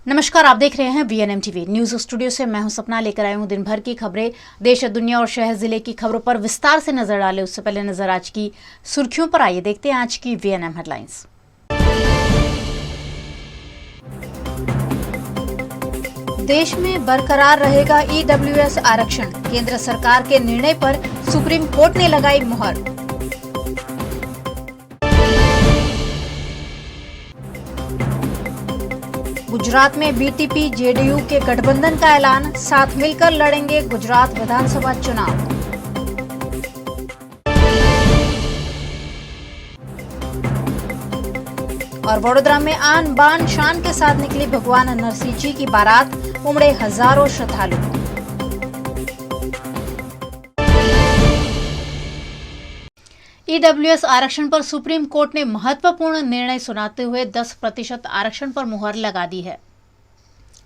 नमस्कार, आप देख रहे हैं वीएनएम टीवी न्यूज स्टूडियो से। मैं हूं सपना, लेकर आई हूं दिन भर की खबरें। देश, दुनिया और शहर जिले की खबरों पर विस्तार से नजर डालें उससे पहले नजर आज की सुर्खियों पर। आइए देखते हैं आज की वीएनएम हेडलाइंस। देश में बरकरार रहेगा ईडब्ल्यूएस आरक्षण, केंद्र सरकार के निर्णय पर सुप्रीम कोर्ट ने लगाई मुहर। गुजरात में बीटीपी जेडीयू के गठबंधन का ऐलान, साथ मिलकर लड़ेंगे गुजरात विधानसभा चुनाव। और वडोदरा में आन बान शान के साथ निकली भगवान नरसिंह जी की बारात, उमड़े हजारों श्रद्धालु। ईडब्ल्यूएस आरक्षण पर सुप्रीम कोर्ट ने महत्वपूर्ण निर्णय सुनाते हुए 10% आरक्षण पर मुहर लगा दी है।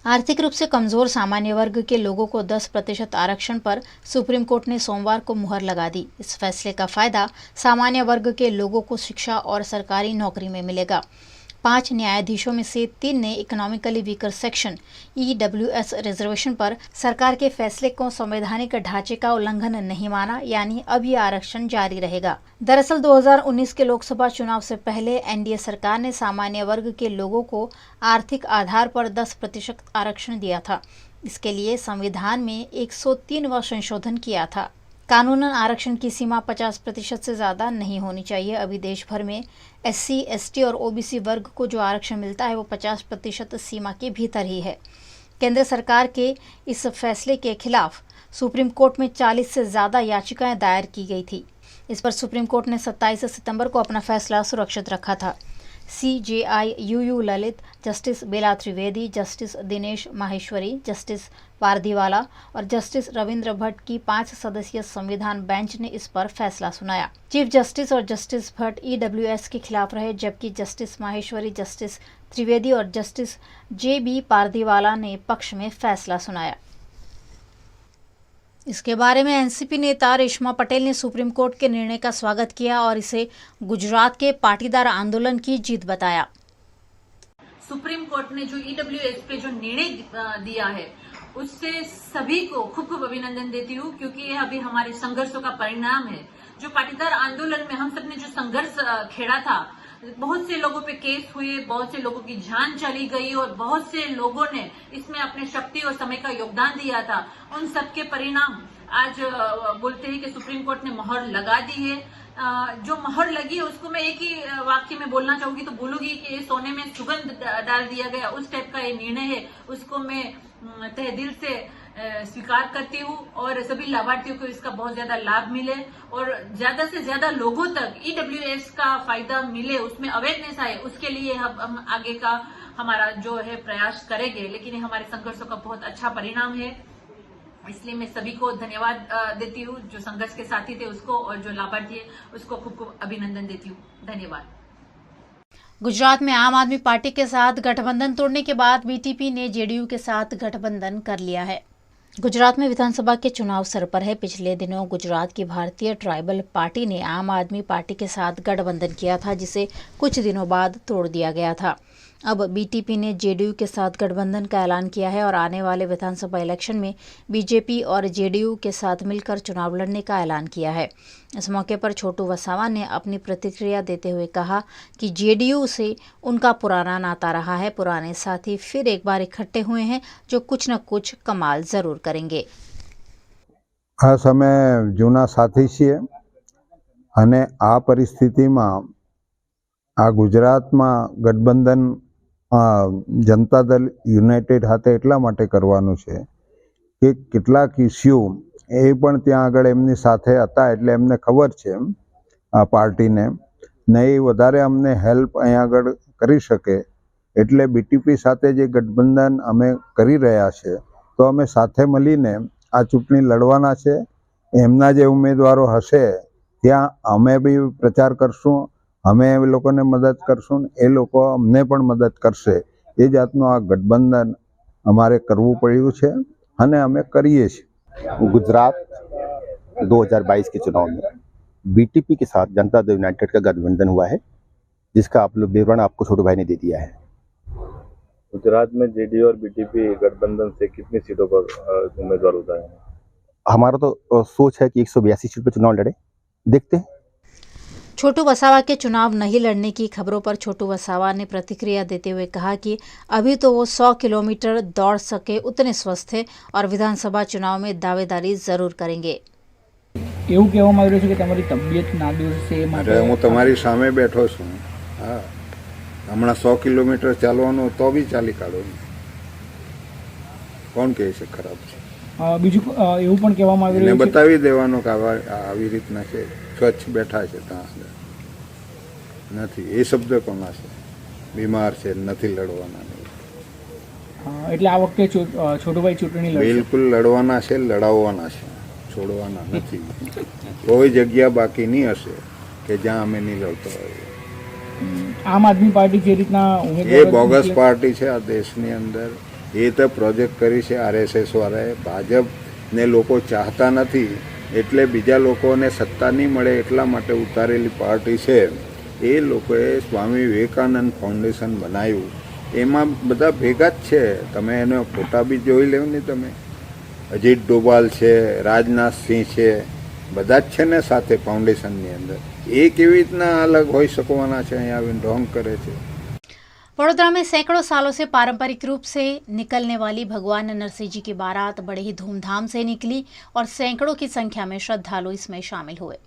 आर्थिक रूप से कमजोर सामान्य वर्ग के लोगों को 10% आरक्षण पर सुप्रीम कोर्ट ने सोमवार को मुहर लगा दी। इस फैसले का फायदा सामान्य वर्ग के लोगों को शिक्षा और सरकारी नौकरी में मिलेगा। 5 न्यायाधीशों में से 3 ने economically weaker section EWS reservation पर सरकार के फैसले को संवैधानिक ढांचे का उल्लंघन नहीं माना, यानी अब ये आरक्षण जारी रहेगा। दरअसल 2019 के लोकसभा चुनाव से पहले एनडीए सरकार ने सामान्य वर्ग के लोगों को आर्थिक आधार पर 10% आरक्षण दिया था। इसके लिए संविधान में 103वां संशोधन किया था। कानूनन आरक्षण की सीमा 50% से ज़्यादा नहीं होनी चाहिए। अभी देश भर में एससी, एसटी और ओबीसी वर्ग को जो आरक्षण मिलता है वो 50% सीमा के भीतर ही है। केंद्र सरकार के इस फैसले के खिलाफ सुप्रीम कोर्ट में 40 से ज़्यादा याचिकाएं दायर की गई थी। इस पर सुप्रीम कोर्ट ने 27 सितंबर को अपना फैसला सुरक्षित रखा था। CJI UU ललित, जस्टिस बेला त्रिवेदी, जस्टिस दिनेश माहेश्वरी, जस्टिस पारदीवाला और जस्टिस रविंद्र भट्ट की 5 सदस्यीय संविधान बेंच ने इस पर फैसला सुनाया। चीफ जस्टिस और जस्टिस भट्ट ईडब्ल्यूएस के खिलाफ रहे, जबकि जस्टिस माहेश्वरी, जस्टिस त्रिवेदी और जस्टिस JB पारदीवाला ने पक्ष में फैसला सुनाया। इसके बारे में एनसीपी नेता रेशमा पटेल ने सुप्रीम कोर्ट के निर्णय का स्वागत किया और इसे गुजरात के पाटीदार आंदोलन की जीत बताया। सुप्रीम कोर्ट ने जो ईडब्ल्यूएस पे जो निर्णय दिया है उससे सभी को खूब खूब अभिनंदन देती हूँ, क्योंकि ये अभी हमारे संघर्षों का परिणाम है। जो पाटीदार आंदोलन में हम सबने जो संघर्ष खेड़ा था, बहुत से लोगों पे केस हुए, बहुत से लोगों की जान चली गई और बहुत से लोगों ने इसमें अपने शक्ति और समय का योगदान दिया था। उन सबके परिणाम आज बोलते हैं कि सुप्रीम कोर्ट ने मोहर लगा दी है। जो मोहर लगी है उसको मैं एक ही वाक्य में बोलना चाहूंगी तो बोलूंगी कि सोने में सुगंध डाल दिया गया, उस टाइप का ये निर्णय है। उसको मैं तहे दिल से स्वीकार करती हूँ और सभी लाभार्थियों को इसका बहुत ज्यादा लाभ मिले और ज्यादा से ज्यादा लोगों तक ईडब्ल्यूएस का फायदा मिले, उसमें अवेयरनेस आए, उसके लिए हम आगे का हमारा जो है प्रयास करेंगे। लेकिन ये हमारे संघर्षों का बहुत अच्छा परिणाम है, इसलिए मैं सभी को धन्यवाद देती हूँ, जो संघर्ष के साथी थे उसको और जो लाभार्थी है उसको खूब खूब अभिनंदन देती हूँ। धन्यवाद। गुजरात में आम आदमी पार्टी के साथ गठबंधन तोड़ने के बाद बीटीपी ने जेडीयू के साथ गठबंधन कर लिया है। गुजरात में विधानसभा के चुनाव सर पर है। पिछले दिनों गुजरात की भारतीय ट्राइबल पार्टी ने आम आदमी पार्टी के साथ गठबंधन किया था, जिसे कुछ दिनों बाद तोड़ दिया गया था। अब बीटीपी ने जेडीयू के साथ गठबंधन का ऐलान किया है और आने वाले विधानसभा इलेक्शन में बीजेपी और जेडीयू के साथ मिलकर चुनाव लड़ने का ऐलान किया है। इस मौके पर छोटू वसावा ने अपनी प्रतिक्रिया देते हुए कहा कि जेडीयू से उनका पुराना नाता रहा है। पुराने साथी फिर एक बार इकट्ठे हुए हैं, जो कुछ न कुछ कमाल जरूर करेंगे। આ સમયે જૂના સાથી છીએ અને આ પરિસ્થિતિમાં આ ગુજરાતમાં ગઠબંધન જનતા દળ યુનાઇટેડ હાથે એટલા માટે કરવાનું છે કે કેટલાક ઇસ્યુ એ પણ ત્યાં આગળ એમની સાથે હતા, એટલે એમને ખબર છે આ પાર્ટીને ને એ વધારે અમને હેલ્પ અહીંયા આગળ કરી શકે, એટલે બીટીપી સાથે જે ગઠબંધન અમે કરી રહ્યા છે તો અમે સાથે મળીને આ ચૂંટણી લડવાના છે। એમના જે ઉમેદવારો હશે ત્યાં અમે બી પ્રચાર કરશું, અમે એ લોકોને મદદ કરશું, એ લોકો અમને પણ મદદ કરશે। એ જાતનું આ ગઠબંધન અમારે કરવું પડ્યું છે અને અમે કરીએ છીએ। गुजरात 2022 के चुनाव में बीटीपी के साथ जनता दल यूनाइटेड का गठबंधन हुआ है, जिसका आप लोग विवरण आपको छोटू भाई ने दे दिया है। गुजरात में जेडीयू और बीटीपी गठबंधन से कितनी सीटों पर उम्मीदवार उतारे हैं? हमारा तो सोच है कि 182 सीट पर चुनाव लड़े, देखते हैं। छोटू वसावा के चुनाव नहीं लड़ने की खबरों पर छोटू वसावा ने प्रतिक्रिया देते हुए कहा कि अभी तो वो 100 किलोमीटर दौड़ सके उतने स्वस्थ थे और विधानसभा चुनाव में दावेदारी जरूर करेंगे। એવું કહેવામાં આવી રહ્યું છે કે તમારી તબિયત નાદુર છે અરે હું તમારી સામે બેઠો છું. હા, હમણાં 100 કિલોમીટર ચાલવાનું તો બી ચાલી કાઢો. કોણ કહે છે ખરાબ છે? બીજું એવું પણ કહેવામાં આવી એને રહ્યું છે બતાવી દેવાનું કે આવી રીતના છે, સ્વચ્છ બેઠા છે ત્યાં આગળ. નથી એ શબ્દ કોના છે? બીમાર છે, નથી લડવાના. એટલે આ વખતે છોટુભાઈ ચૂંટણી લડશે. બિલકુલ લડવાના છે, લડાવવાના છે, છોડવાના નથી. કોઈ જગ્યા બાકી નહીં હશે કે જ્યાં અમે નહીં લડતો હોય. આમ આદમી પાર્ટી જે રીતના એ બોગસ પાર્ટી છે આ દેશની અંદર. એ તો પ્રોજેક્ટ કરી છે આરએસએસ વાળાએ. ભાજપને લોકો ચાહતા નથી એટલે બીજા લોકોને સત્તા નહીં મળે એટલા માટે ઉતારેલી પાર્ટી છે. એ લોકોએ સ્વામી વિવેકાનંદ ફાઉન્ડેશન બનાવ્યું, એમાં બધા ભેગા જ છે. તમે એનો ફોટા બી જોઈ લેવ ને. તમે અજીત ડોભાલ છે, રાજનાથ સિંહ છે, બધા જ છે ને સાથે ફાઉન્ડેશનની અંદર. એ કેવી રીતના અલગ હોઈ શકવાના છે? અહીંયા આવીને ઢોંગ કરે છે. वडोदरा में सैकड़ों सालों से पारंपरिक रूप से निकलने वाली भगवान नरसिंह जी की बारात बड़े ही धूमधाम से निकली और सैकड़ों की संख्या में श्रद्धालु इसमें शामिल हुए।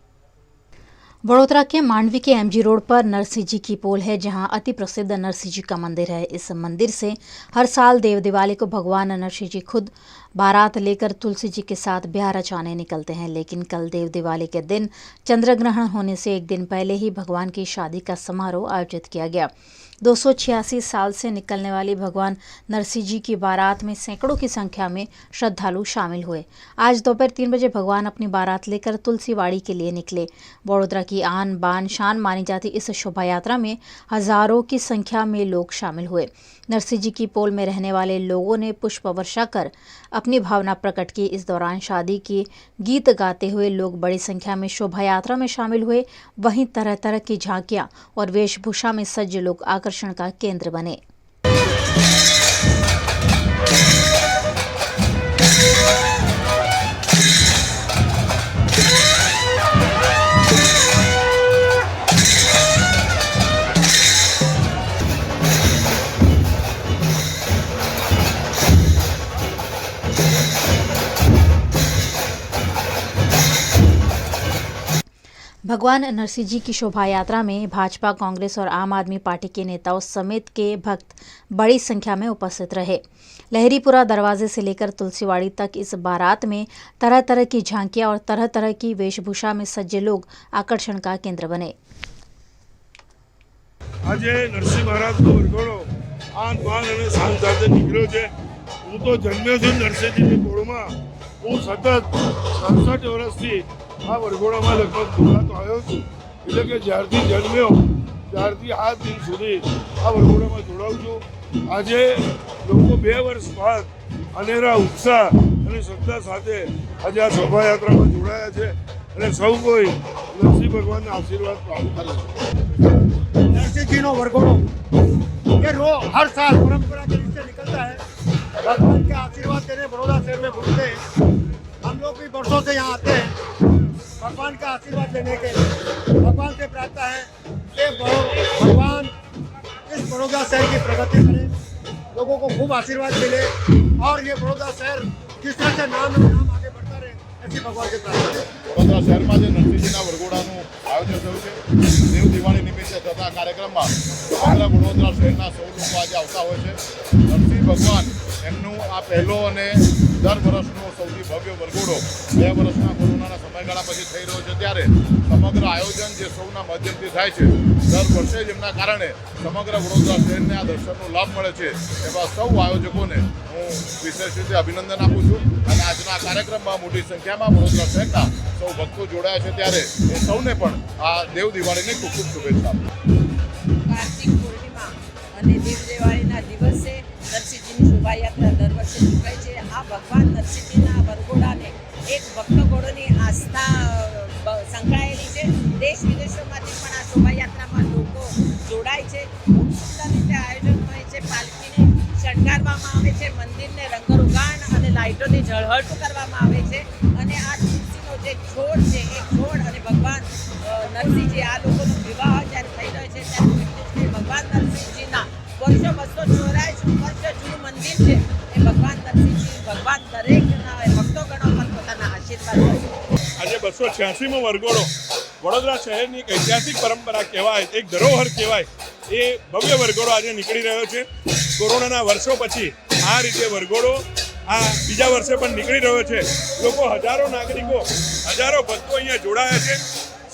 वडोदरा के मांडवी के एमजी रोड पर नरसिंह जी की पोल है, जहां अति प्रसिद्ध नरसिंह जी का मंदिर है। इस मंदिर से हर साल देव दिवाली को भगवान नरसिंह जी खुद बारात लेकर तुलसी जी के साथ ब्याह रचाने निकलते हैं। लेकिन कल देव दिवाली के दिन चंद्र ग्रहण होने से एक दिन पहले ही भगवान की शादी का समारोह आयोजित किया गया। 286 साल से निकलने वाली भगवान नरसिंह जी की बारात में सैकड़ों की संख्या में श्रद्धालु शामिल हुए। आज दोपहर 3 बजे भगवान अपनी बारात लेकर तुलसीवाड़ी के लिए निकले। वडोदरा की आन बान शान मानी जाती इस शोभा यात्रा में हजारों की संख्या में लोग शामिल हुए। नरसिंह जी की पोल में रहने वाले लोगों ने पुष्प वर्षा कर अपनी भावना प्रकट की। इस दौरान शादी के गीत गाते हुए लोग बड़ी संख्या में शोभा यात्रा में शामिल हुए। वहीं तरह तरह की झांकियां और वेशभूषा में सज्ज लोग आकर्षण का केंद्र बने। भगवान नरसिंह जी की शोभा यात्रा में भाजपा, कांग्रेस और आम आदमी पार्टी के नेताओं समेत के भक्त बड़ी संख्या में उपस्थित रहे। लहरीपुरा दरवाजे से लेकर तुलसीवाड़ी तक इस बारात में तरह तरह की झांकियां और तरह तरह की वेशभूषा में सज्जे लोग आकर्षण का केंद्र बने। आज नरसिंह महाराज को वरघोड़ो आन बान અને શાન સાથે નીકળ્યો છે। હું તો જન્મ્યો છું નરસિંહજીની કોળમાં। હું સતત 67 વર્ષથી આ વરઘોડામાં લગભગ જોડાતો આવ્યો છું। એટલે કે જ્યારથી જન્મ્યો ત્યારથી આ દિન સુધી આ વરઘોડામાં જોડાઉં છું। આજે લોકો 2 વર્ષ બાદ અનેરા ઉત્સાહ અને શ્રદ્ધા સાથે આજે આ શોભાયાત્રામાં જોડાયા છે અને સૌ કોઈ નરસિંહ ભગવાનના આશીર્વાદ પ્રાપ્ત કરે છે। नरसिंह जी नो वरघोड़ो ये हर साल परंपरा के रीत से निकलता है। भगवान के आशीर्वाद देने बड़ौदा शहर में घूमते हैं। हम लोग भी वर्षों से यहाँ आते हैं भगवान का आशीर्वाद लेने के लिए। भगवान से प्रार्थना है कि भगवान इस बड़ौदा शहर की प्रगति करे, लोगों को खूब आशीर्वाद मिले और ये बड़ौदा शहर जिस तरह से नाम आगे बढ़ता रहे, ऐसी भगवान से प्रार्थना है। વડોદરા શહેરમાં જે નરસિંહજીના વરઘોડાનું આયોજન થયું છે, દેવ દિવાળી નિમિત્તે થતા કાર્યક્રમમાં સમગ્ર વડોદરા શહેરના સૌ લોકો આજે આવતા હોય છે। નરસિંહ ભગવાન એમનું આ પહેલો અને દર વર્ષનો સૌથી ભવ્ય વરઘોડો 2 વર્ષના કોરોનાના સમયગાળા પછી થઈ રહ્યો છે, ત્યારે સમગ્ર આયોજન જે સૌના માધ્યમથી થાય છે, દર વર્ષે જ એમના કારણે સમગ્ર વડોદરા શહેરને આ દર્શનનો લાભ મળે છે। એવા સૌ આયોજકોને હું વિશેષ રીતે અભિનંદન આપું છું અને આજના કાર્યક્રમમાં મોટી સંખ્યામાં વડોદરા શહેરના સૌ ભક્તો જોડાયા છે, ત્યારે એ સૌને પણ આ દેવ દિવાળીની ખૂબ ખૂબ શુભેચ્છા આપું। કાર્તિક પૂર્ણિમા અને દેવ દિવાળીના દિવસે નરસિંહજીની શોભાયાત્રા દર વર્ષે નીકળે છે। આ ભગવાન નરસિંહજીના વરઘોડાને એક ભક્તગણોની આસ્થા સંકળાયેલી છે। દેશ વિદેશોમાંથી પણ આ શોભાયાત્રામાં લોકો જોડાય છે। ખૂબ સુંદર રીતે આયોજન હોય છે। પાલખીને શણગારવામાં આવે છે, મંદિરને રંગરોગાન અને લાઇટોથી ઝળહળતું કરવામાં આવે છે અને આ તુલસીનો જે છોડ છે એ છોડ અને ભગવાન નરસિંહજી આ લોકોનો વિવાહ જ્યારે થઈ રહ્યો છે ત્યારે કેટલું છે ભગવાન નરસિંહજીના વર્ષો 284 વર્ષ જૂનું મંદિર છે એ ભગવાન નરસિંહજી ભગવાન દરેકના ભક્તોગણો પર પોતાના આશીર્વાદ કરે છે. આજે 286મો વરઘોડો વડોદરા શહેરની એક ઐતિહાસિક પરંપરા કહેવાય, એક ધરોહર કહેવાય, એ ભવ્ય વરઘોડો આજે નીકળી રહ્યો છે. કોરોનાના વર્ષો પછી આ રીતે વરઘોડો આ બીજા વર્ષે પણ નીકળી રહ્યો છે. લોકો હજારો નાગરિકો, હજારો ભક્તો અહીંયા જોડાયા છે.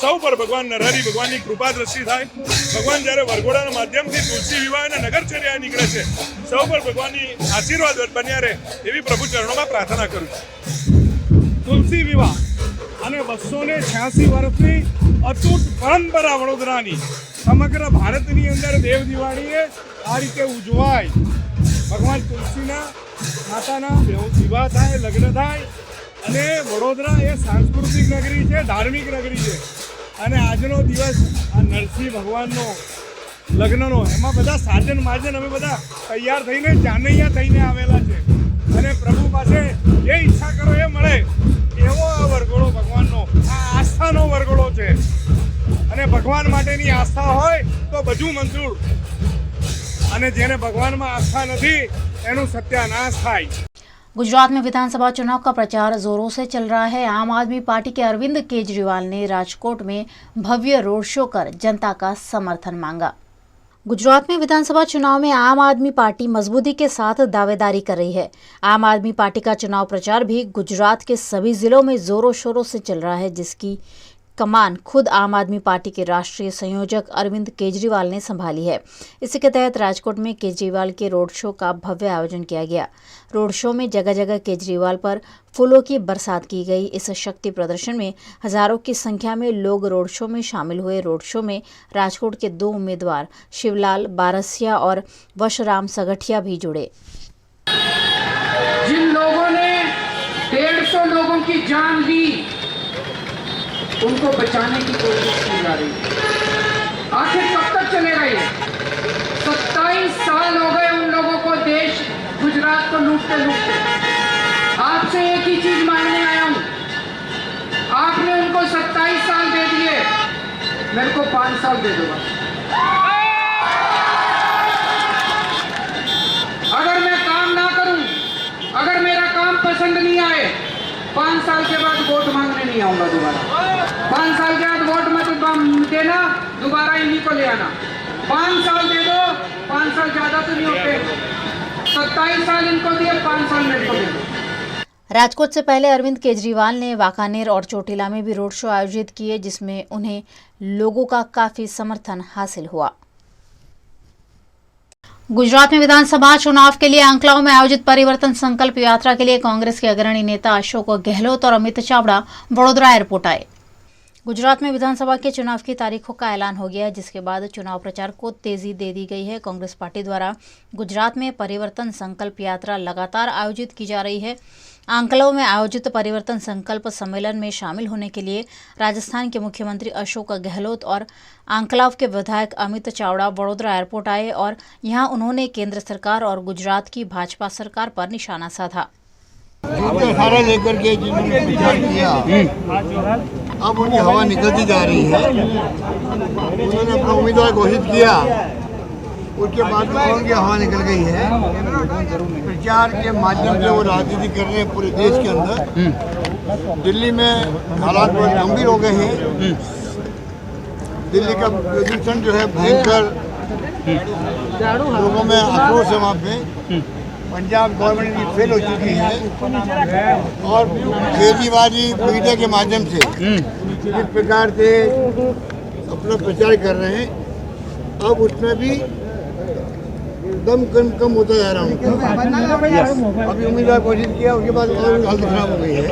સૌ પર ભગવાન નરહરી ભગવાનની કૃપા દ્રષ્ટિ થાય. ભગવાન જ્યારે વરઘોડાના માધ્યમથી તુલસી વિવાહ અને નગરચર્યા નીકળે છે, સૌ પર ભગવાનની આશીર્વાદ બન્યા રહે એવી પ્રભુ ચરણોમાં પ્રાર્થના કરું છું. તુલસી વિવાહ અને 286 વર્ષની અતૂટ પરંપરા વડોદરાની સમગ્ર ભારતની અંદર દેવ દિવાળીએ આ રીતે ઉજવાય. ભગવાન તુલસીના માતાના વિવાહ થાય, લગ્ન થાય અને વડોદરા એ સાંસ્કૃતિક નગરી છે, ધાર્મિક નગરી છે અને આજનો દિવસ આ નરસિંહ ભગવાનનો લગ્નનો એમાં બધા સાજન માજન અમે બધા તૈયાર થઈને જાનૈયા થઈને આવેલા છે અને પ્રભુ પાસે જે ઈચ્છા કરો એ મળે એવો આ વરઘોડો ભગવાનનો આ આસ્થાનો વરઘોડો છે અને ભગવાન માટેની આસ્થા હોય તો બધું મંજૂર અને જેને ભગવાનમાં आस्था नहीं एनु सत्यानाश थाय। गुजरात में विधानसभा चुनाव का प्रचार जोरों से चल रहा है। आम आदमी पार्टी के अरविंद केजरीवाल ने राजकोट में भव्य रोड शो कर जनता का समर्थन मांगा। गुजरात में विधानसभा चुनाव में आम आदमी पार्टी मजबूती के साथ दावेदारी कर रही है। आम आदमी पार्टी का चुनाव प्रचार भी गुजरात के सभी जिलों में जोरों शोरों से चल रहा है, जिसकी कमान खुद आम आदमी पार्टी के राष्ट्रीय संयोजक अरविंद केजरीवाल ने संभाली है। इसी के तहत राजकोट में केजरीवाल के रोड शो का भव्य आयोजन किया गया। रोड शो में जगह जगह केजरीवाल पर फूलों की बरसात की गई। इस शक्ति प्रदर्शन में हजारों की संख्या में लोग रोड शो में शामिल हुए। रोड शो में राजकोट के 2 उम्मीदवार शिवलाल बारसिया और वशराम सगठिया भी जुड़े। जिन लोगों ने 150 लोगों की जान दी, उनको बचाने की कोशिश की जा रही है। आखिर कब तक चलेगा ये? 27 साल हो गए उन लोगों को देश गुजरात को लूटते लूटते। आपसे एक ही चीज मांगने आया हूं, आपने उनको 27 साल दे दिए, मेरे को 5 साल दे दो। अगर मैं काम ना करूं, अगर मेरा काम पसंद नहीं आए, 5 साल के बाद वोट मांगने नहीं आऊंगा दोबारा। 5 साल के बाद वोट मत देना, दोबारा इन्हीं को ले आना। 5 साल दे दो, 5 साल ज्यादा तो नहीं होते। 27 साल इनको दिए, 5 साल मेरे को दे दो। राजकोट से पहले अरविंद केजरीवाल ने वाकानेर और चोटिला में भी रोड शो आयोजित किए, जिसमें उन्हें लोगों का काफी समर्थन हासिल हुआ। गुजरात में विधानसभा चुनाव के लिए आंकलाव में आयोजित परिवर्तन संकल्प यात्रा के लिए कांग्रेस के अग्रणी नेता अशोक गहलोत और अमित चावड़ा वडोदरा एयरपोर्ट आए। गुजरात में विधानसभा के चुनाव की तारीखों का ऐलान हो गया है, जिसके बाद चुनाव प्रचार को तेजी दे दी गई है। कांग्रेस पार्टी द्वारा गुजरात में परिवर्तन संकल्प यात्रा लगातार आयोजित की जा रही है। आंकलाव में आयोजित परिवर्तन संकल्प सम्मेलन में शामिल होने के लिए राजस्थान के मुख्यमंत्री अशोक गहलोत और आंकलाव के विधायक अमित चावड़ा वडोदरा एयरपोर्ट आए और यहां उन्होंने केंद्र सरकार और गुजरात की भाजपा सरकार पर निशाना साधा। सारा लेकर के जिन्होंने विचार किया, अब उनकी हवा निकलती जा रही है। उन्होंने अपना उम्मीदवार घोषित किया, उसके बाद में उनकी हवा निकल गई है। प्रचार के माध्यम से वो राजनीति कर रहे हैं पूरे देश के अंदर। दिल्ली में हालात बहुत गंभीर हो गए हैं। दिल्ली का प्रदूषण जो है भयंकर, लोगों में आक्रोश है वहाँ पे। पंजाब गवर्नमेंट की फेल हो चुकी है और केजरीवाल जी मीडिया के माध्यम से जिस प्रकार से अपना प्रचार कर रहे हैं, अब उसमें भी दम कम होता जा रहा है। अभी उम्मीदवार घोषित किया, उसके बाद और हालत खराब हो गई है।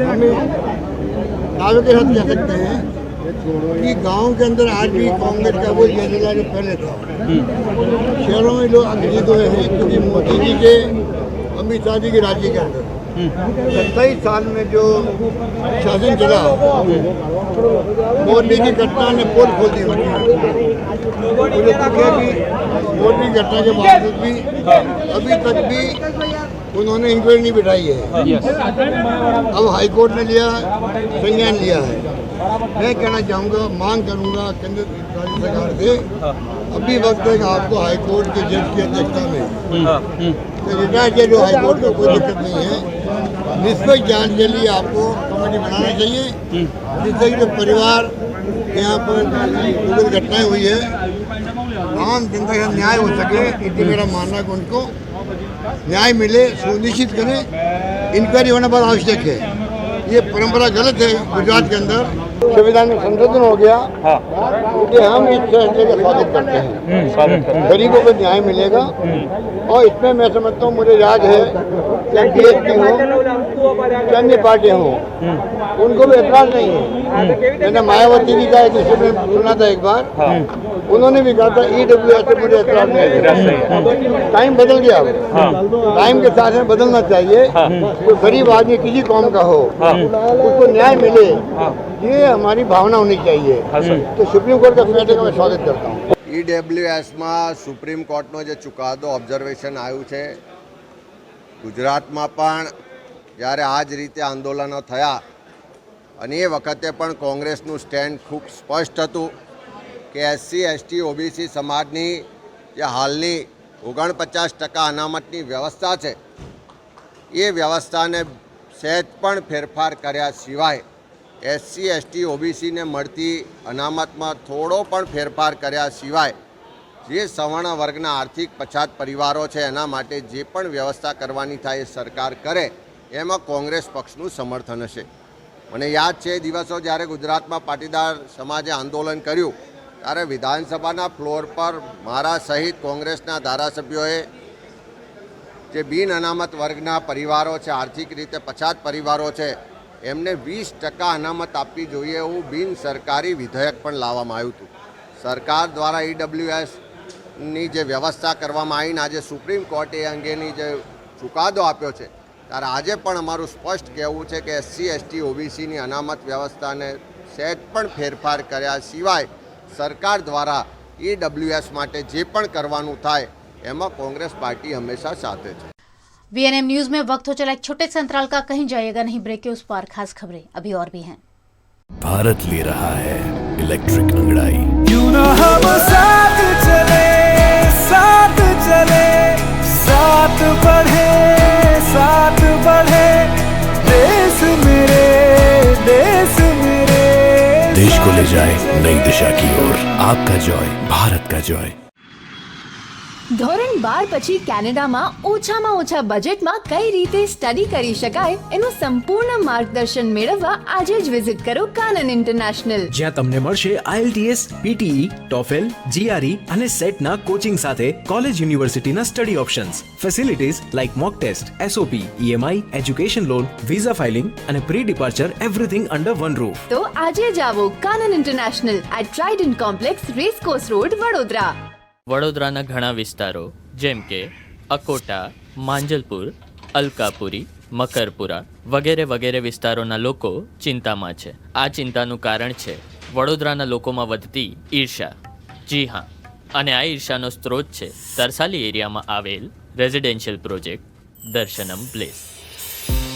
हमें दावे के साथ कह सकते हैं कि गांव के अंदर आज भी कांग्रेस का वो एजेंडा जो पहले था। शहरों में लोग अंग्रेजी हुए हैं क्योंकि मोदी जी के, अमित शाह जी के राज्य के अंदर 27 साल में जो शासन चला, मोदी की घटना ने पोल खोल दी। मुझे दुख है कि मोदी की घटना के बावजूद भी अभी तक भी उन्होंने इंक्वायरी नहीं बिठाई है। अब हाई कोर्ट ने लिया, संज्ञान लिया है। मैं कहना चाहूँगा, मांग करूँगा केंद्र सरकार से, अभी वक्त है कि आपको हाई कोर्ट के जज की अध्यक्षता में रिटायर्ड जज हो, हाई कोर्ट का कोई दिक्कत नहीं है, निष्पक्ष जांच के लिए आपको कमेटी बनाना चाहिए, जिससे कि जो परिवार यहाँ पर जो घटनाएं हुई है आम जनता का न्याय हो सके। इसलिए मेरा मानना है कि उनको न्याय मिले, सुनिश्चित करें। इंक्वायरी होना बहुत आवश्यक है। ये परंपरा गलत है गुजरात के अंदर। संविधान में संशोधन हो गया, क्योंकि हम इस फैसले का स्वागत करते हैं। गरीबों को न्याय मिलेगा और इसमें मैं समझता हूँ, मुझे याद है कि बीएसपी हो, अन्य पार्टियाँ हों, उनको भी एतराज नहीं है। मैंने मायावती जी का एक सुना था एक बार, उन्होंने भी कहा था EWS से मुझे एतराज नहीं है। टाइम बदल गया, टाइम के साथ में बदलना चाहिए। जो गरीब आदमी किसी कौम का हो उसको न्याय मिले, ये हमारी भावना होनी चाहिए। तो सुप्रीम कोर्ट का फैसले का मैं स्वागत करता हूँ। EWS में सुप्रीम कोर्टનો જે ચુકાદો ઓબ્ઝર્વેશન આવ્યું છે, ગુજરાતમાં પણ જ્યારે આ જ રીતે આંદોલનો થયા અને એ વખતે પણ કોંગ્રેસનું સ્ટેન્ડ ખૂબ સ્પષ્ટ હતું કે SC ST OBC સમાજની જે હાલની 49% અનામતની વ્યવસ્થા છે, એ વ્યવસ્થાને સહેજ પણ ફેરફાર કર્યા સિવાય SC ST OBC ને મળતી અનામતમાં થોડો પણ ફેરફાર કર્યા સિવાય જે સવર્ણ વર્ગના આર્થિક પછાત પરિવારો છે એના માટે જે પણ વ્યવસ્થા કરવાની થાય એ સરકાર કરે, એમાં કોંગ્રેસ પક્ષનું સમર્થન હશે। મને યાદ છે દિવસો જ્યારે ગુજરાતમાં પાટીદાર સમાજે આંદોલન કર્યું ત્યારે વિધાનસભાના ફ્લોર પર મારા સહિત કોંગ્રેસના ધારાસભ્યોએ જે બિન અનામત વર્ગના પરિવારો છે, આર્થિક રીતે પછાત પરિવારો છે, એમને 20% અનામત આપવી જોઈએ એવું બિન સરકારી વિધેયક પણ લાવવામાં આવ્યું હતું। સરકાર દ્વારા EWSની જે વ્યવસ્થા કરવામાં આવીને આજે સુપ્રીમ કોર્ટે એ અંગેની જે ચુકાદો આપ્યો છે, ત્યારે આજે પણ અમારું સ્પષ્ટ કહેવું છે કે SC ST OBCની અનામત વ્યવસ્થાને સહેજ પણ ફેરફાર કર્યા સિવાય સરકાર દ્વારા EWS માટે જે પણ કરવાનું થાય એમાં કોંગ્રેસ પાર્ટી હંમેશા સાથે છે। VNM न्यूज में वक्त हो चला एक छोटे से अंतराल का, कहीं जाइएगा नहीं, ब्रेक के उस पार खास खबरें अभी और भी हैं। भारत ले रहा है इलेक्ट्रिक अंगड़ाई। क्यों ना हम साथ चले, साथ चले, साथ बढ़े, साथ बढ़े, देश मेरे, देश मेरे, देश को ले जाए नई दिशा की ओर। आपका जॉय, भारत का जॉय। ધોરણ 12 પછી કેનેડામાં ઓછામાં ઓછા બજેટમાં કઈ રીતે સ્ટડી કરી શકાય એનું સંપૂર્ણ માર્ગદર્શન મેળવવા આજે જ વિઝિટ કરો કાનન ઇન્ટરનેશનલ, જ્યાં તમને મળશે IELTS, PTE, TOEFL, GRE અને સેટના કોચિંગ સાથે કોલેજ યુનિવર્સિટીના study options, facilities like mock test, SOP, EMI, education loan, visa filing અને pre departure, everything under one roof. તો આજે જ આવો Kanan International at Trident Complex, Racecourse Road, Vadodara. વડોદરાના ઘણા વિસ્તારો જેમ કે અકોટા, માંજલપુર, અલકાપુરી, મકરપુરા વગેરે વગેરે વિસ્તારોના લોકો ચિંતામાં છે। આ ચિંતાનું કારણ છે વડોદરાના લોકોમાં વધતી ઈર્ષા। જી હા, અને આ ઈર્ષાનો સ્ત્રોત છે તરસાલી એરિયામાં આવેલ રેઝિડેન્શિયલ પ્રોજેક્ટ દર્શનમ પ્લેસ।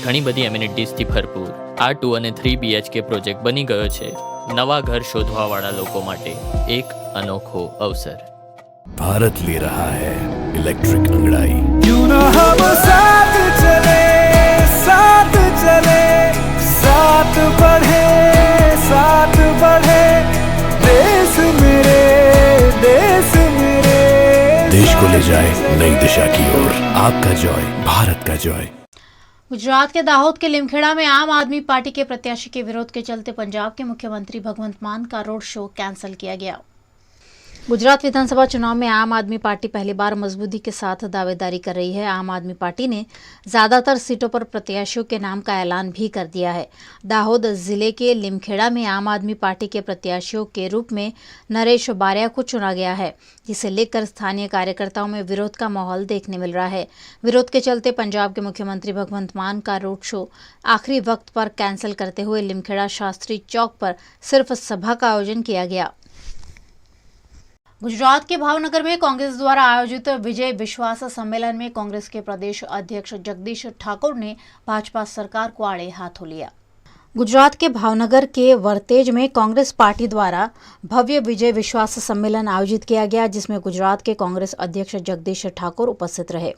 ઘણી બધી એમિનિટીઝથી ભરપૂર આ 2 અને 3 BHK પ્રોજેક્ટ બની ગયો છે નવા ઘર શોધવાવાળા લોકો માટે એક અનોખો અવસર। भारत ले रहा है इलेक्ट्रिक अंगड़ाई। क्यों ना हम साथ चले, साथ चले, साथ बढ़े, साथ बढ़े, देश मेरे, देश मेरे, देश को ले जाए नई दिशा की ओर। आपका जॉय, भारत का जॉय। गुजरात के दाहोद के लिमखेड़ा में आम आदमी पार्टी के प्रत्याशी के विरोध के चलते पंजाब के मुख्यमंत्री भगवंत मान का रोड शो कैंसिल किया गया। गुजरात विधानसभा चुनाव में आम आदमी पार्टी पहली बार मजबूती के साथ दावेदारी कर रही है। आम आदमी पार्टी ने ज्यादातर सीटों पर प्रत्याशियों के नाम का ऐलान भी कर दिया है। दाहोद जिले के लिमखेड़ा में आम आदमी पार्टी के प्रत्याशियों के रूप में नरेश बारिया को चुना गया है, जिसे लेकर स्थानीय कार्यकर्ताओं में विरोध का माहौल देखने मिल रहा है। विरोध के चलते पंजाब के मुख्यमंत्री भगवंत मान का रोड शो आखिरी वक्त पर कैंसिल करते हुए लिमखेड़ा शास्त्री चौक पर सिर्फ सभा का आयोजन किया गया। गुजरात के भावनगर में कांग्रेस द्वारा आयोजित विजय विश्वास सम्मेलन में कांग्रेस के प्रदेश अध्यक्ष जगदीश ठाकुर ने भाजपा सरकार को आड़े हाथों लिया। गुजरात के भावनगर के वरतेज में कांग्रेस पार्टी द्वारा भव्य विजय विश्वास सम्मेलन आयोजित किया गया, जिसमें गुजरात के कांग्रेस अध्यक्ष जगदीश ठाकुर उपस्थित रहे।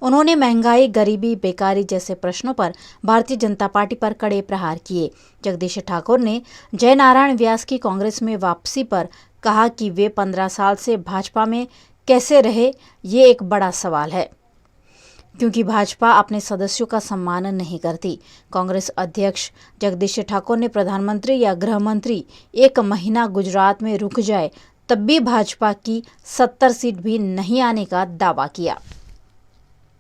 उन्होंने महंगाई, गरीबी, बेकारी जैसे प्रश्नों पर भारतीय जनता पार्टी पर कड़े प्रहार किए। जगदीश ठाकुर ने जय नारायण व्यास की कांग्रेस में वापसी पर कहा कि वे 15 साल से भाजपा में कैसे रहे, ये एक बड़ा सवाल है, क्योंकि भाजपा अपने सदस्यों का सम्मान नहीं करती। कांग्रेस अध्यक्ष जगदीश ठाकुर ने प्रधानमंत्री या गृह मंत्री 1 महीना गुजरात में रुक जाए तब भी भाजपा की 70 सीट भी नहीं आने का दावा किया।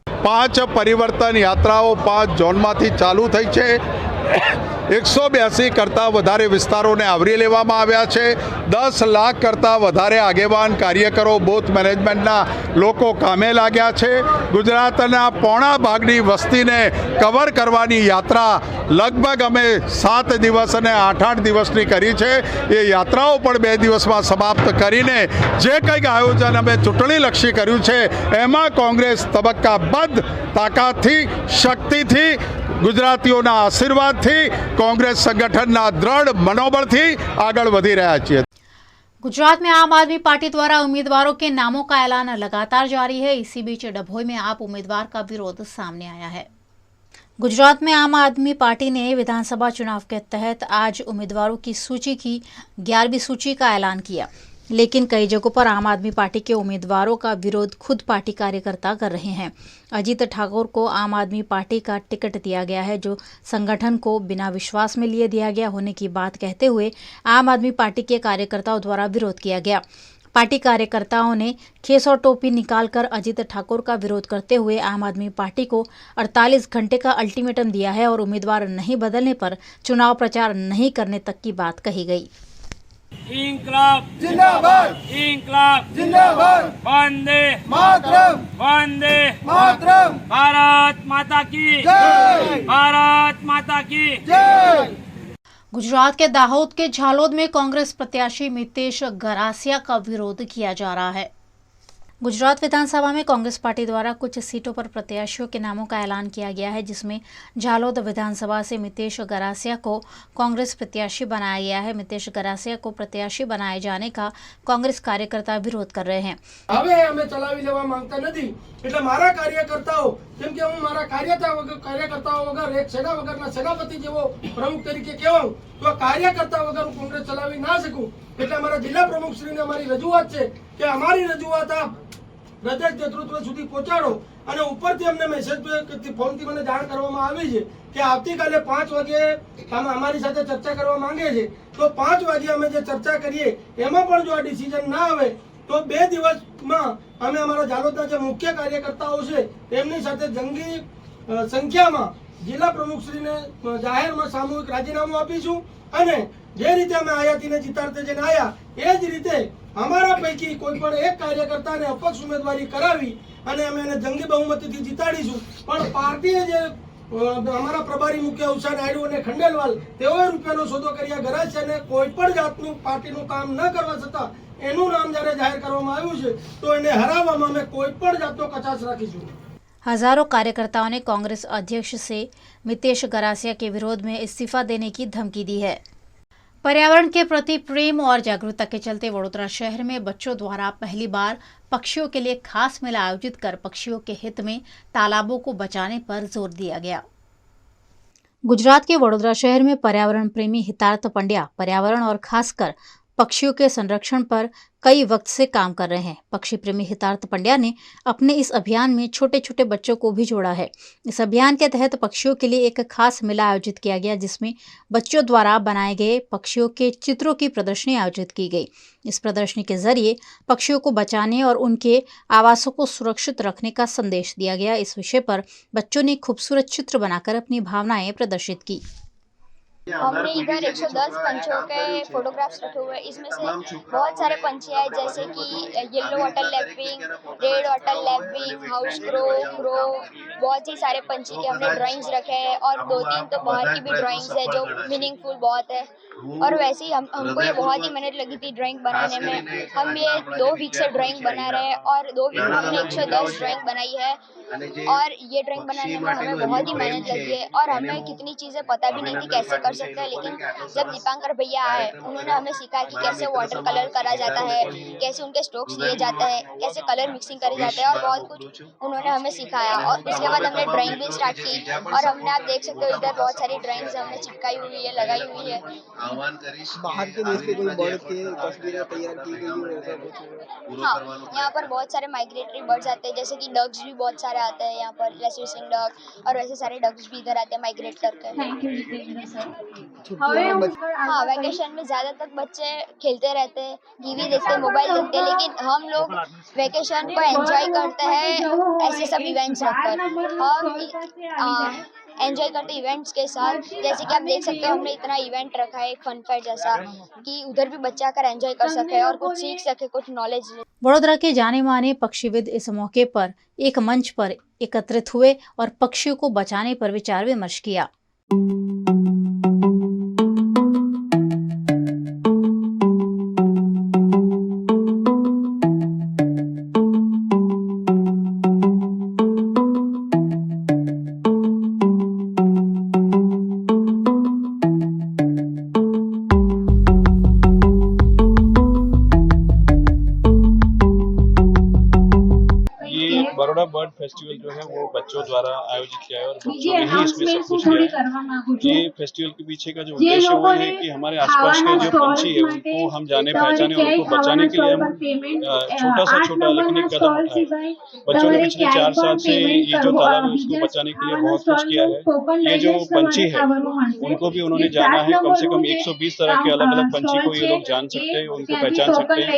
5 परिवर्तन यात्राओं 5 ઝોનમાંથી ચાલુ થઈ છે। 182 કરતાં વધારે વિસ્તારોને આવરી લેવામાં આવ્યા છે। 10 લાખ કરતાં વધારે આગેવાન કાર્યકરો બૂથ મેનેજમેન્ટના લોકો કામે લાગ્યા છે। ગુજરાતના પોણા ભાગની વસ્તીને કવર કરવાની યાત્રા લગભગ અમે 7 દિવસ અને 8-8 દિવસની કરી છે। એ યાત્રાઓ પણ 2 દિવસમાં સમાપ્ત કરીને જે કંઈક આયોજન અમે ચૂંટણીલક્ષી કર્યું છે એમાં કોંગ્રેસ તબક્કાબદ્ધ તાકાતથી, શક્તિથી, ગુજરાતીઓના આશીર્વાદથી, કોંગ્રેસ સંગઠનના દ્રઢ મનોબળથી આગળ વધી રહ્યા છીએ। गुजरात में आम आदमी पार्टी द्वारा उम्मीदवारों के नामों का ऐलान लगातार जारी है। इसी बीच डभोई में आप उम्मीदवार का विरोध सामने आया है। गुजरात में आम आदमी पार्टी ने विधानसभा चुनाव के तहत आज उम्मीदवारों की सूची की 11वीं सूची का ऐलान किया, लेकिन कई जगहों पर आम आदमी पार्टी के उम्मीदवारों का विरोध खुद पार्टी कार्यकर्ता कर रहे हैं। अजीत ठाकुर को आम आदमी पार्टी का टिकट दिया गया है, जो संगठन को बिना विश्वास में लिए दिया गया होने की बात कहते हुए आम आदमी पार्टी के कार्यकर्ताओं द्वारा विरोध किया गया। पार्टी कार्यकर्ताओं ने खेस और टोपी निकालकर अजीत ठाकुर का विरोध करते हुए आम आदमी पार्टी को 48 घंटे का अल्टीमेटम दिया है और उम्मीदवार नहीं बदलने पर चुनाव प्रचार नहीं करने तक की बात कही गई। इंकलाब जिंदाबाद, इंकलाब जिंदाबाद, वंदे मातरम, वंदे मातरम, भारत माता की जय, भारत माता की जय। गुजरात के दाहोद के झालोद में कांग्रेस प्रत्याशी मितेश गरासिया का विरोध किया जा रहा है। गुजरात विधानसभा में कांग्रेस पार्टी द्वारा कुछ सीटों पर प्रत्याशियों के नामों का ऐलान किया गया है, जिसमें झालोद विधानसभा से मितेश गरासिया को कांग्रेस प्रत्याशी बनाया गया है। मितेश गरासिया को प्रत्याशी बनाए जाने का कांग्रेस कार्यकर्ता विरोध कर रहे हैं। હવે અમે ચલાવી લેવા માંગતા નથી, એટલે મારા કાર્યકર્તાઓ, જેમ કે હું મારા કાર્યકર્તાઓ વગર એક સેના વગરના સેનાપતિ જેવો પ્રમુખ તરીકે કહેવાઉં, તો કાર્યકર્તા વગર હું કોંગ્રેસ ચલાવી ના શકું। એટલે અમારા જિલ્લા પ્રમુખ શ્રીને અમારી રજૂઆત છે કે અમારી રજૂઆત આપ પ્રદેશ નેતૃત્વ સુધી પહોંચાડો અને ઉપરથી અમને મેસેજ ફોનથી મને જાણ કરવામાં આવી છે કે આવતીકાલે 5 વાગે અમારી સાથે ચર્ચા કરવા માંગે છે, તો 5 વાગે અમે જે ચર્ચા કરીએ એમાં પણ જો આ ડિસિઝન ના આવે તો 2 દિવસમાં અમે અમારા ઝાલોદના જે મુખ્ય કાર્યકર્તાઓ છે તેમની સાથે જંગી સંખ્યામાં જિલ્લા પ્રમુખશ્રીને જાહેરમાં સામૂહિક રાજીનામું આપીશું અને જે રીતે અમે આયાતીને જીતાડતે જઈને આયા એ જ રીતે અમારા પૈકી કોઈ પણ એક કાર્યકર્તાને અપક્ષ ઉમેદવારી કરાવી અને અમે એને જંગી બહુમતીથી જીતાડીશું। પણ પાર્ટીએ જે અમારા પ્રભારી મુખ્ય ઉષા નાયડુ અને ખંડેલવાલ તેઓએ રૂપિયાનો સોદો કર્યા ગરાસિયાને કોઈ પણ જાતનું પાર્ટીનું કામ ન કરવા છતાં એનું નામ જ્યારે જાહેર કરવામાં આવ્યું છે તો એને હરાવવામાં અમે કોઈ પણ જાતનો કચાશ રાખીશું। हजारों कार्यकर्ताओं ने कांग्रेस अध्यक्ष से मितेश गरासिया के विरोध में इस्तीफा देने की धमकी दी है। पर्यावरण के प्रति प्रेम और जागरूकता के चलते वडोदरा शहर में बच्चों द्वारा पहली बार पक्षियों के लिए खास मेला आयोजित कर पक्षियों के हित में तालाबों को बचाने पर जोर दिया गया। गुजरात के वडोदरा शहर में पर्यावरण प्रेमी हितार्थ पंड्या पर्यावरण और खासकर पक्षियों के संरक्षण पर कई वक्त से काम कर रहे हैं। पक्षी प्रेमी हितार्थ पंड्या ने अपने इस अभियान में छोटे छोटे बच्चों को भी जोड़ा है। इस अभियान के तहत पक्षियों के लिए एक खास मेला आयोजित किया गया, जिसमें बच्चों द्वारा बनाए गए पक्षियों के चित्रों की प्रदर्शनी आयोजित की गई। इस प्रदर्शनी के जरिए पक्षियों को बचाने और उनके आवासों को सुरक्षित रखने का संदेश दिया गया। इस विषय पर बच्चों ने खूबसूरत चित्र बनाकर अपनी भावनाएं प्रदर्शित की। हमने इधर 110 पंछियों के फोटोग्राफ्स रखे हुए हैं। इसमें से बहुत सारे पंछी हैं, जैसे कि yellow water lapping, red water lapping, house crow, बहुत ही सारे पंछी के हमने ड्राइंग्स रखे हैं और 2-3 तो बाहर की भी ड्राइंग्स है जो मीनिंगफुल बहुत है। और वैसे ही हमको ये बहुत ही मेहनत लगी थी ड्राइंग बनाने में। हम ये 2 वीक से ड्राइंग बना रहे हैं और 2 वीक में हमने 110 ड्राइंग बनाई है। और ये ड्राइंग बनाने में हमें बहुत ही मेहनत लगी है और हमें कितनी चीज़ें पता भी नहीं थी कैसे कर सकते हैं। लेकिन जब दीपांकर भैया आए, उन्होंने हमें सिखाया कि कैसे वाटर कलर करा जाता है, कैसे उनके स्ट्रोक्स लिए जाते हैं, कैसे कलर मिक्सिंग करे जाते हैं और बहुत कुछ उन्होंने हमें सिखाया। और उसके बाद हमने ड्राइंग भी स्टार्ट की और हमने, आप देख सकते हो, इधर बहुत सारी ड्राइंग्स हमने चिपकाई हुई है, लगाई हुई है। बाहर के देश के कोई बर्ड की तस्वीरें तैयार की गई है ऐसा कुछ? हाँ, यहाँ पर बहुत सारे माइग्रेटरी बर्ड्स आते हैं, जैसे कि डक्स भी बहुत सारे आते हैं यहाँ पर, रेसिंग डक और वैसे सारे डक्स भी इधर आते हैं माइग्रेट करके। हाँ, वैकेशन में ज़्यादातर बच्चे खेलते रहते हैं, टीवी देखते हैं, मोबाइल देखते हैं, लेकिन हम लोग वैकेशन को एंजॉय करते हैं ऐसे सब इवेंट्स रखकर। हम एंजॉय करते इवेंट्स के साथ, जैसे कि आप देख सकते हो हमने इतना इवेंट रखा है, एक फन फेयर जैसा, कि उधर भी बच्चे आकर एंजॉय कर सके और कुछ सीख सके, कुछ नॉलेज ले। वडोदरा के जाने माने पक्षीविद इस मौके पर एक मंच पर एकत्रित हुए और पक्षियों को बचाने पर विचार विमर्श किया। बड़ौदा बर्ड फेस्टिवल जो है वो बच्चों द्वारा आयोजित किया है और बच्चों ने ही इसमें सब कुछ किया है। ये फेस्टिवल के पीछे का जो उद्देश्य वो है कि हमारे आसपास के जो पंछी है उनको हम जाने पहचाने और उनको बचाने के लिए हम छोटा लेकिन एक कदम उठाए। बच्चों ने पिछले 4 साल से ये जो तालाब है उसको बचाने के लिए बहुत कुछ किया है। ये जो पंछी है उनको भी उन्होंने जाना है, कम से कम 120 तरह के अलग अलग पंछी को ये लोग जान सकते हैं, उनको पहचान सकते हैं।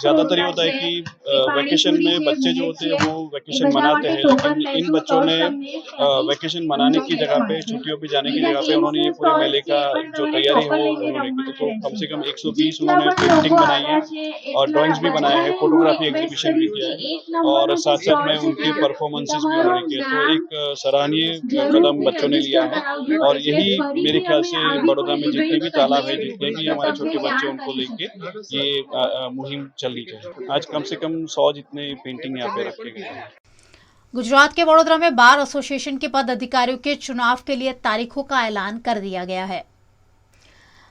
ज्यादातर ये होता है कि वेकेशन में बच्चे जो होते हैं वो वेकेशन मनाते हैं, लेकिन इन बच्चों ने वेकेशन मनाने की जगह पे, छुट्टियों पे जाने की जगह पे उन्होंने ये पूरे मेले का जो तैयारी है वो उन्होंने की। तो कम से कम 120 उन्होंने पेंटिंग बनाई है और ड्राइंग्स भी बनाए हैं, फोटोग्राफी एग्जीबिशन भी किया है और साथ साथ में उनके परफॉर्मेंसेस भी उन्होंने किए। तो एक सराहनीय कदम बच्चों ने लिया है और यही मेरे ख्याल से बड़ौदा में जितने भी तालाब है, जितने भी हमारे छोटे बच्चे उनको लेके ये मुहिम चलनी चाहिए। आज कम से कम 100 जितने पेंटिंग यहाँ पे रखे गए हैं। गुजरात के वडोदरा में बार एसोसिएशन के पद अधिकारियों के चुनाव के लिए तारीखों का ऐलान कर दिया गया है।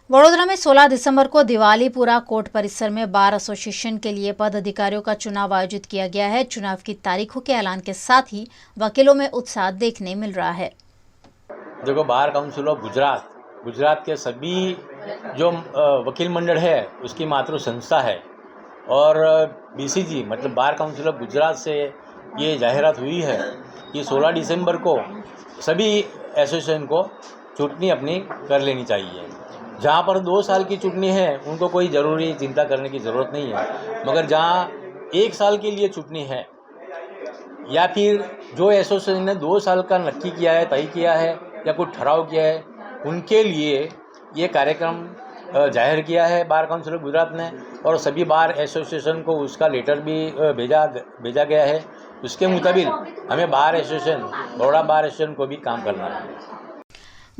वडोदरा में 16 दिसंबर को दिवालीपुरा कोर्ट परिसर में बार एसोसिएशन के लिए पद अधिकारियों का चुनाव आयोजित किया गया है। चुनाव की तारीखों के ऐलान के साथ ही वकीलों में उत्साह देखने मिल रहा है। देखो, बार काउंसिल ऑफ गुजरात के सभी जो वकील मंडल है उसकी मातृ संस्था है और BCG मतलब बार काउंसिल ऑफ गुजरात से ये जाहिरात हुई है कि 16 दिसंबर को सभी एसोसिएशन को चुटनी अपनी कर लेनी चाहिए। जहाँ पर 2 साल की चुटनी है उनको कोई ज़रूरी चिंता करने की ज़रूरत नहीं है, मगर जहाँ 1 साल के लिए चुटनी है या फिर जो एसोसिएशन ने 2 साल का नक्की किया है, तय किया है या कुछ ठहराव किया है, उनके लिए ये कार्यक्रम जाहिर किया है बार काउंसिल ऑफ गुजरात ने और सभी बार एसोसिएशन को उसका लेटर भी भेजा गया है। उसके मुताबिक हमें bar association, Baroda bar association को भी काम करना है।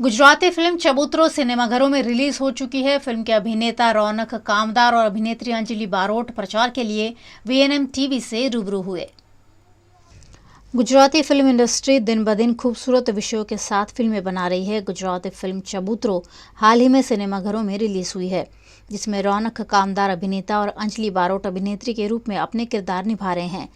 गुजराती फिल्म चबूतरो सिनेमाघरों में रिलीज हो चुकी है। फिल्म के अभिनेता रौनक कामदार और अभिनेत्री अंजलि बारोट प्रचार के लिए VNM TV से रूबरू हुए। गुजराती फिल्म इंडस्ट्री दिन ब दिन खूबसूरत विषयों के साथ फिल्में बना रही है। गुजराती फिल्म चबूतरो हाल ही में सिनेमाघरों में रिलीज हुई है, जिसमें रौनक कामदार अभिनेता और अंजलि बारोट अभिनेत्री के रूप में अपने किरदार निभा रहे हैं।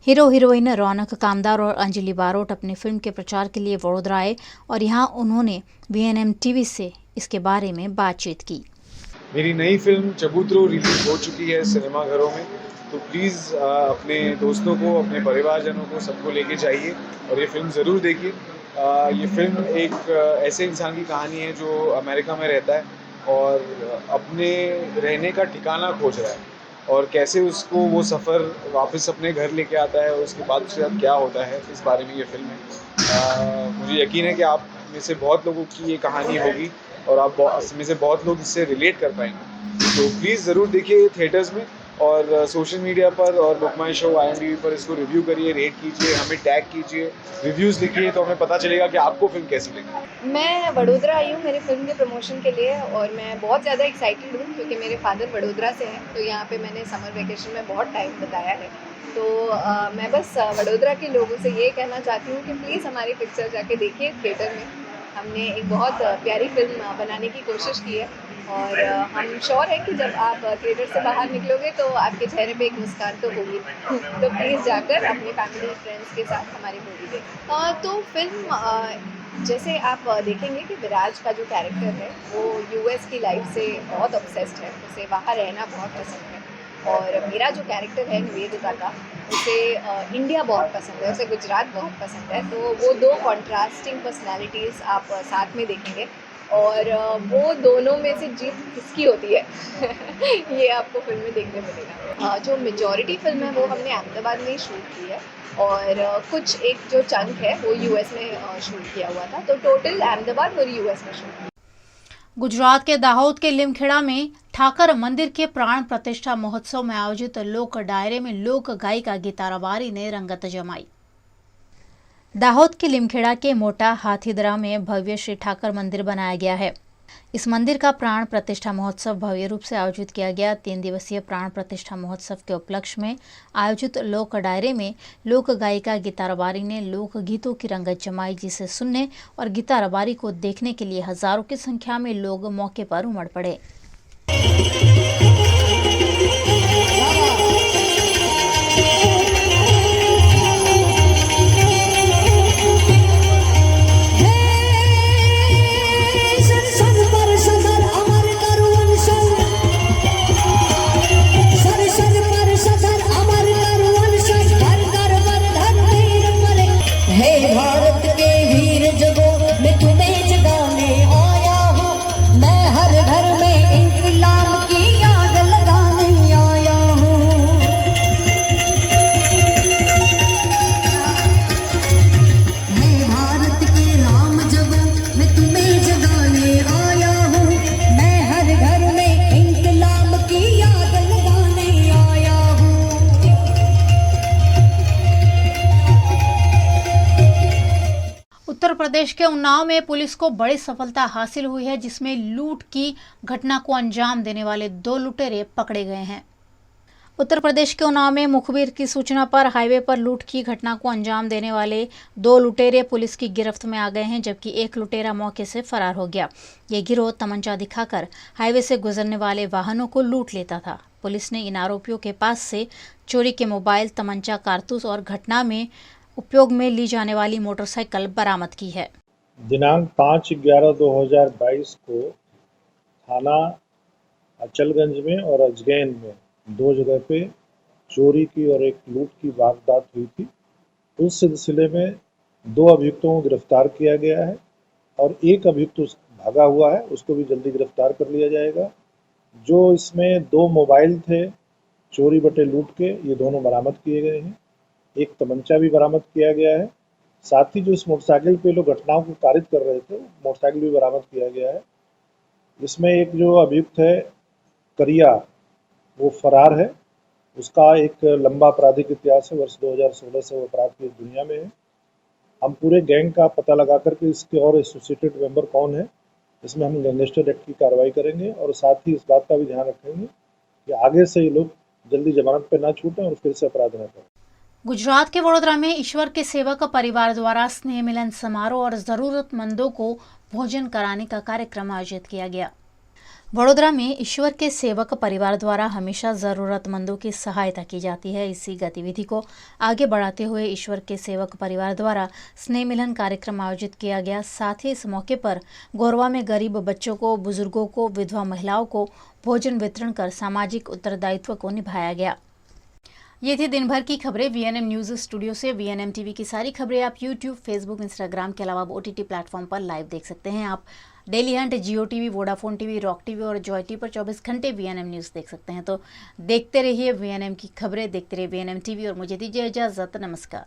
हीरो हीरोइन रौनक कामदार और अंजलि बारोट अपनी फिल्म के प्रचार के लिए वडोदरा आए और यहाँ उन्होंने VNM TV से इसके बारे में बातचीत की। मेरी नई फिल्म चबूतरो रिलीज हो चुकी है सिनेमाघरों में, तो प्लीज़ अपने दोस्तों को, अपने परिवारजनों को, सबको लेके जाइए और ये फिल्म ज़रूर देखिए। ये फिल्म एक ऐसे इंसान की कहानी है जो अमेरिका में रहता है और अपने रहने का ठिकाना खोज रहा है और कैसे उसको वो सफ़र वापस अपने घर लेके आता है और उसके बाद उसके साथ क्या होता है, इस बारे में ये फिल्म है। मुझे यकीन है कि आप में से बहुत लोगों की ये कहानी होगी और आप में से बहुत लोग इससे रिलेट कर पाएंगे। तो प्लीज़ ज़रूर देखिए थिएटर्स में और सोशल मीडिया पर और बुक माई शो IMDb पर इसको रिव्यू करिए, रेट कीजिए, हमें टैग कीजिए, रिव्यूज़ लिखिए, तो हमें पता चलेगा कि आपको फिल्म कैसी लगी। मैं वडोदरा आई हूँ मेरी फिल्म के प्रमोशन के लिए और मैं बहुत ज़्यादा एक्साइटेड हूँ क्योंकि मेरे फादर वडोदरा से हैं, तो यहाँ पे मैंने समर वेकेशन में बहुत टाइम बताया है। तो मैं बस वडोदरा के लोगों से ये कहना चाहती हूँ कि प्लीज़ हमारी पिक्चर जाके देखिए थिएटर में। हमने एक बहुत प्यारी फिल्म बनाने की कोशिश की है और हम श्योर हैं कि जब आप थिएटर से बाहर निकलोगे तो आपके चेहरे पे एक मुस्कान तो होगी। तो प्लीज़ जाकर अपनी फैमिली फ्रेंड्स के साथ हमारी मूवी देखें। तो फिल्म जैसे आप देखेंगे कि विराज का जो कैरेक्टर है वो US की लाइफ से बहुत ऑब्सेस्ड है, उसे वहाँ रहना बहुत पसंद है। और मेरा जो कैरेक्टर है निवेदिता का, उसे इंडिया बहुत पसंद है, उसे गुजरात बहुत पसंद है। तो वो दो कॉन्ट्रास्टिंग पर्सनालिटीज़ आप साथ में देखेंगे और वो दोनों में से जीत किसकी होती है ये आपको फिल्म में देखने मिलेगा। जो मेजॉरिटी फिल्म है वो हमने अहमदाबाद में ही शूट की है और कुछ एक जो चंक है वो US में शूट किया हुआ था। तो टोटल अहमदाबाद और US में शूट। गुजरात के दाहोद के लिमखेड़ा में ठाकर मंदिर के प्राण प्रतिष्ठा महोत्सव में आयोजित लोक डायरे में लोक गायिका गीता रबारी ने रंगत जमाई। दाहोद के लिमखेड़ा के मोटा हाथीदरा में भव्य श्री ठाकर मंदिर बनाया गया है। इस मंदिर का प्राण प्रतिष्ठा महोत्सव भव्य रूप से आयोजित किया गया। 3 दिवसीय प्राण प्रतिष्ठा महोत्सव के उपलक्ष्य में आयोजित लोक डायरे में लोक गायिका गीता रबारी ने लोक गीतों की रंगत जमाई, जिसे सुनने और गीता रबारी को देखने के लिए हजारों की संख्या में लोग मौके पर उमड़ पड़े। उत्तर प्रदेश के उन्नाव में पुलिस को बड़ी सफलता हासिल हुई है, जिसमें लूट की घटना को अंजाम देने वाले 2 लुटेरे पकड़े गए हैं। उत्तर प्रदेश के उन्नाव में मुखबिर की सूचना पर हाईवे पर लूट की घटना को अंजाम देने वाले 2 लुटेरे पुलिस की गिरफ्त में आ गए हैं, जबकि एक लुटेरा मौके से फरार हो गया। ये गिरोह तमंचा दिखाकर हाईवे से गुजरने वाले वाहनों को लूट लेता था। पुलिस ने इन आरोपियों के पास से चोरी के मोबाइल, तमंचा, कारतूस और घटना में उपयोग में ली जाने वाली मोटरसाइकिल बरामद की है। दिनांक 5/11/2022 को थाना अचलगंज में और अजगैन में 2 जगह पे चोरी की और एक लूट की वारदात हुई थी। उस सिलसिले में 2 अभियुक्तों को गिरफ्तार किया गया है और एक अभियुक्त भागा हुआ है, उसको भी जल्दी गिरफ्तार कर लिया जाएगा। जो इसमें 2 मोबाइल थे चोरी बटे लूट के, ये दोनों बरामद किए गए हैं। एक तमंचा भी बरामद किया गया है। साथ ही जो इस मोटरसाइकिल पे लोग घटनाओं को कारित कर रहे थे, मोटरसाइकिल भी बरामद किया गया है। इसमें एक जो अभियुक्त है करिया, वो फरार है। उसका एक लंबा आपराधिक इतिहास है, वर्ष 2016 से वो अपराध की दुनिया में है। हम पूरे गैंग का पता लगा करके इसके और एसोसिएटेड मेंबर कौन है, इसमें हम गैंगस्टर एक्ट की कार्रवाई करेंगे और साथ ही इस बात का भी ध्यान रखेंगे कि आगे से ये लोग जल्दी जमानत पर ना छूटें और फिर से अपराध न करें। गुजरात के वडोदरा में ईश्वर के सेवक परिवार द्वारा स्नेह मिलन समारोह और जरूरतमंदों को भोजन कराने का कार्यक्रम आयोजित किया गया। वडोदरा में ईश्वर के सेवक परिवार द्वारा हमेशा ज़रूरतमंदों की सहायता की जाती है। इसी गतिविधि को आगे बढ़ाते हुए ईश्वर के सेवक परिवार द्वारा स्नेह मिलन कार्यक्रम आयोजित किया गया। साथ ही इस मौके पर गोरवा में गरीब बच्चों को, बुजुर्गों को, विधवा महिलाओं को भोजन वितरण कर सामाजिक उत्तरदायित्व को निभाया गया। ये थी दिन भर की खबरें वीएनएम न्यूज़ स्टूडियो से। वीएनएम टीवी की सारी खबरें आप यूट्यूब, फेसबुक, इंस्टाग्राम के अलावा OTT प्लेटफॉर्म पर लाइव देख सकते हैं। आप Dailyhunt, Jio TV, Vodafone TV, Rock TV और जॉय टीवी पर 24 घंटे वीएनएम न्यूज़ देख सकते हैं। तो देखते रहिए वीएनएम की खबरें, देखते रहिए वीएनएम टीवी और मुझे दीजिए इजाज़त। नमस्कार।